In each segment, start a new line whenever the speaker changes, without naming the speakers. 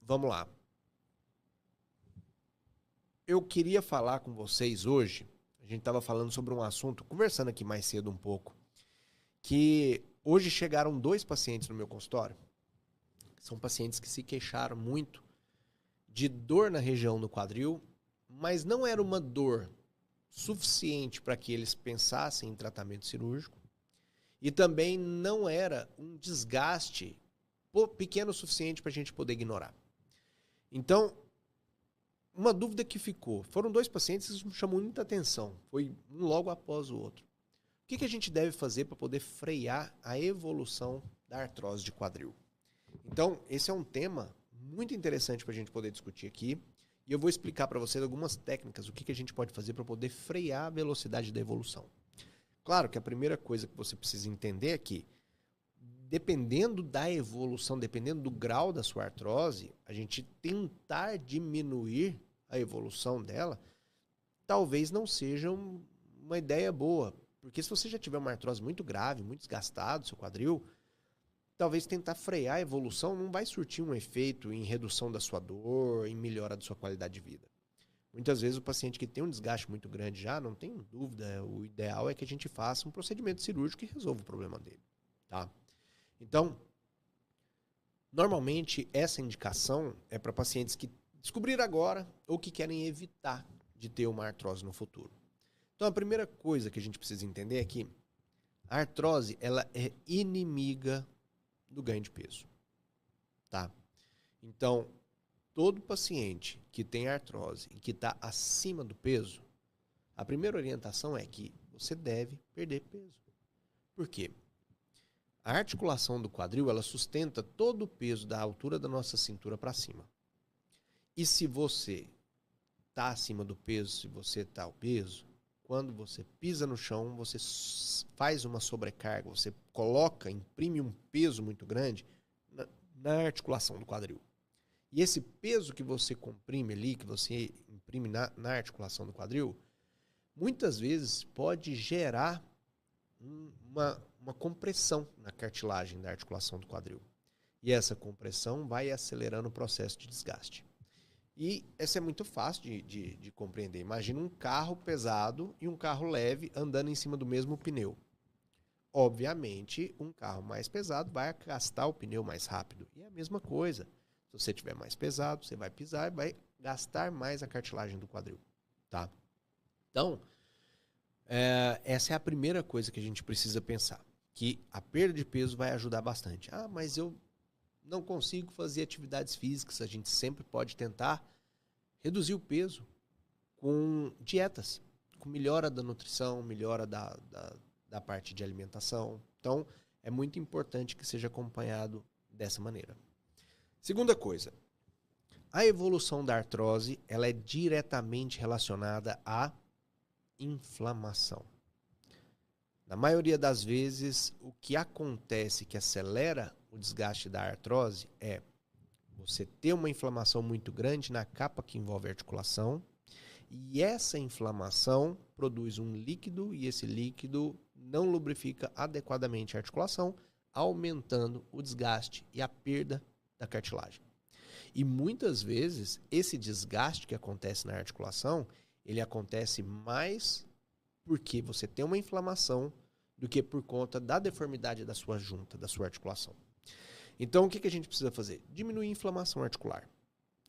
vamos lá. Eu queria falar com vocês hoje, a gente estava falando sobre um assunto, conversando aqui mais cedo um pouco, que hoje chegaram 2 pacientes no meu consultório. São pacientes que se queixaram muito de dor na região do quadril, mas não era uma dor suficiente para que eles pensassem em tratamento cirúrgico e também não era um desgaste pequeno o suficiente para a gente poder ignorar. Então, uma dúvida que ficou, foram 2 pacientes que me chamou muita atenção, foi um logo após o outro. O que a gente deve fazer para poder frear a evolução da artrose de quadril? Então, esse é um tema muito interessante para a gente poder discutir aqui. E eu vou explicar para vocês algumas técnicas, o que a gente pode fazer para poder frear a velocidade da evolução. Claro que a primeira coisa que você precisa entender é que, dependendo da evolução, dependendo do grau da sua artrose, a gente tentar diminuir a evolução dela, talvez não seja uma ideia boa. Porque se você já tiver uma artrose muito grave, muito desgastado, seu quadril, talvez tentar frear a evolução não vai surtir um efeito em redução da sua dor, em melhora da sua qualidade de vida. Muitas vezes o paciente que tem um desgaste muito grande já, não tem dúvida, o ideal é que a gente faça um procedimento cirúrgico que resolva o problema dele. Tá? Então, normalmente essa indicação é para pacientes que descobriram agora ou que querem evitar de ter uma artrose no futuro. Então a primeira coisa que a gente precisa entender é que a artrose ela é inimiga do ganho de peso. Tá? Então, todo paciente que tem artrose e que está acima do peso, a primeira orientação é que você deve perder peso. Por quê? A articulação do quadril, ela sustenta todo o peso da altura da nossa cintura para cima. E se você está acima do peso, se você está obeso, quando você pisa no chão, você faz uma sobrecarga, você imprime um peso muito grande na articulação do quadril. E esse peso que você comprime ali, que você imprime na articulação do quadril, muitas vezes pode gerar uma compressão na cartilagem da articulação do quadril. E essa compressão vai acelerando o processo de desgaste. E essa é muito fácil de compreender. Imagina um carro pesado e um carro leve andando em cima do mesmo pneu. Obviamente, um carro mais pesado vai gastar o pneu mais rápido. E é a mesma coisa. Se você tiver mais pesado, você vai pisar e vai gastar mais a cartilagem do quadril. Tá? Então, essa é a primeira coisa que a gente precisa pensar. Que a perda de peso vai ajudar bastante. Ah, mas eu não consigo fazer atividades físicas. A gente sempre pode tentar reduzir o peso com dietas, com melhora da nutrição, melhora da parte de alimentação. Então, é muito importante que seja acompanhado dessa maneira. Segunda coisa, a evolução da artrose ela é diretamente relacionada à inflamação. Na maioria das vezes, o que acontece que acelera o desgaste da artrose é você ter uma inflamação muito grande na capa que envolve a articulação e essa inflamação produz um líquido e esse líquido não lubrifica adequadamente a articulação, aumentando o desgaste e a perda da cartilagem. E muitas vezes esse desgaste que acontece na articulação, ele acontece mais porque você tem uma inflamação do que por conta da deformidade da sua junta, da sua articulação. Então, o que a gente precisa fazer? Diminuir a inflamação articular.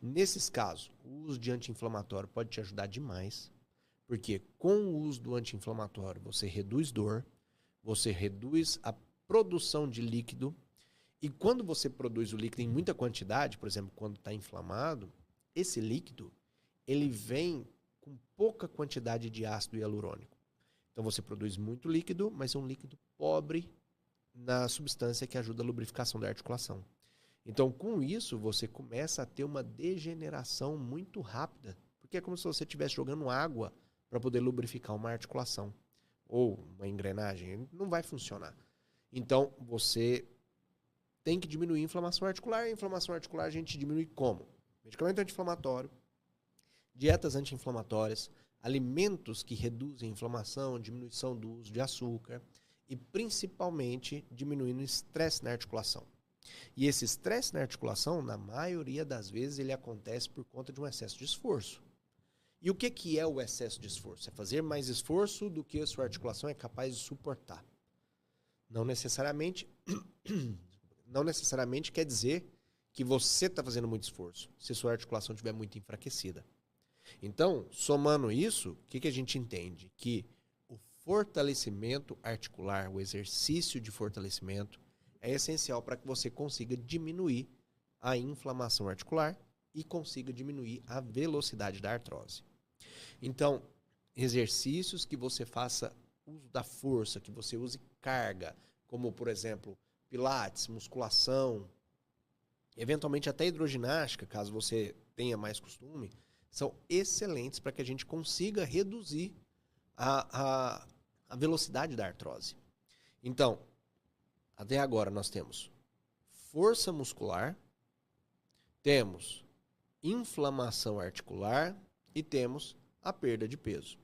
Nesses casos, o uso de anti-inflamatório pode te ajudar demais, porque com o uso do anti-inflamatório você reduz dor, você reduz a produção de líquido, e quando você produz o líquido em muita quantidade, por exemplo, quando está inflamado, esse líquido ele vem com pouca quantidade de ácido hialurônico. Então você produz muito líquido, mas é um líquido pobre na substância que ajuda a lubrificação da articulação. Então, com isso, você começa a ter uma degeneração muito rápida, porque é como se você estivesse jogando água para poder lubrificar uma articulação ou uma engrenagem. Não vai funcionar. Então, você tem que diminuir a inflamação articular. A inflamação articular a gente diminui como? Medicamento anti-inflamatório, dietas anti-inflamatórias, alimentos que reduzem a inflamação, diminuição do uso de açúcar e principalmente diminuindo o estresse na articulação. E esse estresse na articulação, na maioria das vezes, ele acontece por conta de um excesso de esforço. E o que é o excesso de esforço? É fazer mais esforço do que a sua articulação é capaz de suportar. Não necessariamente, não necessariamente quer dizer que você está fazendo muito esforço, se sua articulação estiver muito enfraquecida. Então, somando isso, o que a gente entende? Que o fortalecimento articular, o exercício de fortalecimento, é essencial para que você consiga diminuir a inflamação articular e consiga diminuir a velocidade da artrose. Então, exercícios que você faça uso da força, que você use carga, como, por exemplo, pilates, musculação, eventualmente até hidroginástica, caso você tenha mais costume, são excelentes para que a gente consiga reduzir a velocidade da artrose. Então, até agora nós temos força muscular, temos inflamação articular e temos a perda de peso.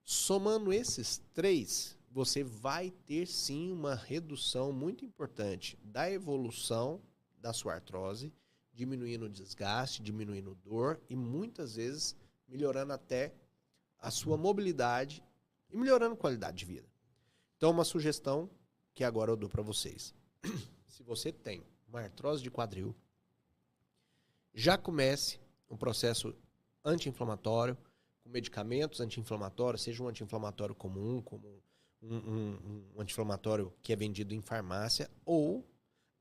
Somando esses três, você vai ter sim uma redução muito importante da evolução da sua artrose, diminuindo o desgaste, diminuindo dor e muitas vezes melhorando até a sua mobilidade e melhorando a qualidade de vida. Então, uma sugestão que agora eu dou para vocês. Se você tem uma artrose de quadril, já comece um processo anti-inflamatório, com medicamentos anti-inflamatórios, seja um anti-inflamatório comum, como um anti-inflamatório que é vendido em farmácia, ou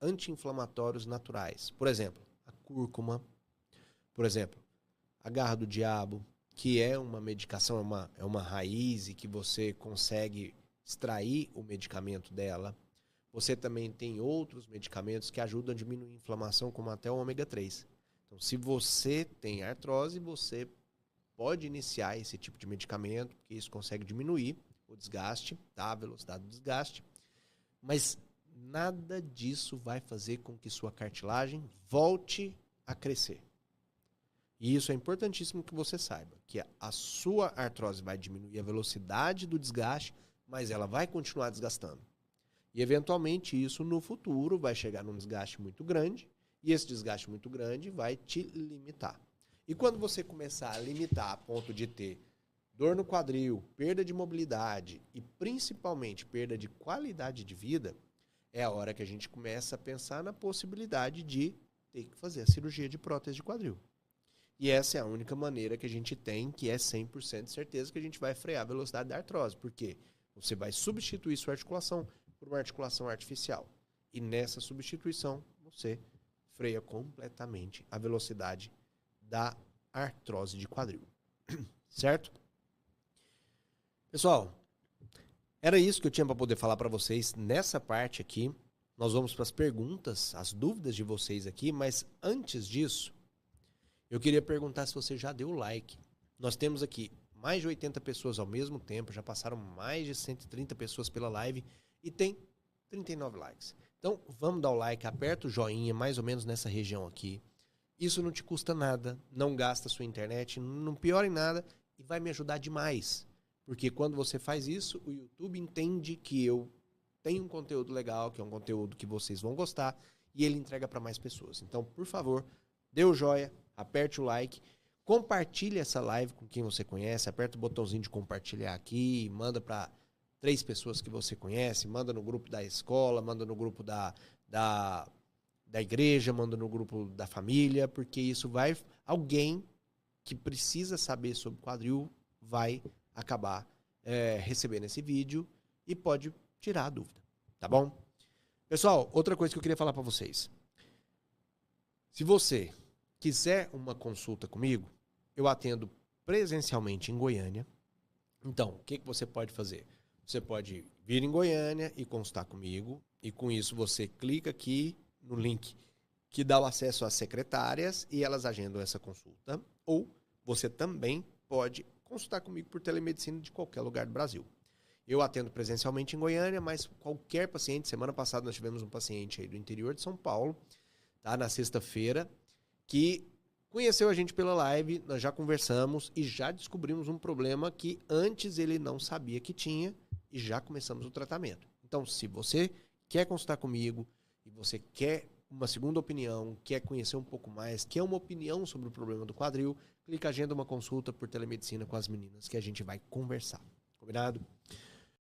anti-inflamatórios naturais. Por exemplo, a cúrcuma, por exemplo, a garra do diabo, que é uma medicação, é uma raiz e que você consegue extrair o medicamento dela. Você também tem outros medicamentos que ajudam a diminuir a inflamação, como até o ômega 3. Então, se você tem artrose, você pode iniciar esse tipo de medicamento, porque isso consegue diminuir o desgaste, tá? A velocidade do desgaste. Mas nada disso vai fazer com que sua cartilagem volte a crescer. E isso é importantíssimo que você saiba, que a sua artrose vai diminuir a velocidade do desgaste, mas ela vai continuar desgastando. E, eventualmente, isso no futuro vai chegar num desgaste muito grande, e esse desgaste muito grande vai te limitar. E quando você começar a limitar a ponto de ter dor no quadril, perda de mobilidade e, principalmente, perda de qualidade de vida, é a hora que a gente começa a pensar na possibilidade de ter que fazer a cirurgia de prótese de quadril. E essa é a única maneira que a gente tem, que é 100% de certeza que a gente vai frear a velocidade da artrose. Porque você vai substituir sua articulação por uma articulação artificial. E nessa substituição, você freia completamente a velocidade da artrose de quadril. Certo? Pessoal, era isso que eu tinha para poder falar para vocês nessa parte aqui. Nós vamos para as perguntas, as dúvidas de vocês aqui, mas antes disso, eu queria perguntar se você já deu o like. Nós temos aqui mais de 80 pessoas ao mesmo tempo, já passaram mais de 130 pessoas pela live e tem 39 likes. Então, vamos dar o like, aperta o joinha, mais ou menos nessa região aqui. Isso não te custa nada, não gasta sua internet, não piora em nada e vai me ajudar demais. Porque quando você faz isso, o YouTube entende que eu tenho um conteúdo legal, que é um conteúdo que vocês vão gostar e ele entrega para mais pessoas. Então, por favor, dê o joia, aperte o like, compartilhe essa live com quem você conhece, aperta o botãozinho de compartilhar aqui, manda para 3 pessoas que você conhece, manda no grupo da escola, manda no grupo da igreja, manda no grupo da família, porque isso vai... Alguém que precisa saber sobre quadril vai acabar recebendo esse vídeo e pode tirar a dúvida, tá bom? Pessoal, outra coisa que eu queria falar para vocês. Se você quiser uma consulta comigo, eu atendo presencialmente em Goiânia. Então, o que você pode fazer? Você pode vir em Goiânia e consultar comigo, e com isso você clica aqui no link que dá o acesso às secretárias e elas agendam essa consulta. Ou você também pode consultar comigo por telemedicina de qualquer lugar do Brasil. Eu atendo presencialmente em Goiânia, mas qualquer paciente, semana passada nós tivemos um paciente aí do interior de São Paulo, tá, na sexta-feira, que conheceu a gente pela live, nós já conversamos e já descobrimos um problema que antes ele não sabia que tinha e já começamos o tratamento. Então, se você quer consultar comigo, e você quer uma segunda opinião, quer conhecer um pouco mais, quer uma opinião sobre o problema do quadril, clica agenda uma consulta por telemedicina com as meninas que a gente vai conversar. Combinado?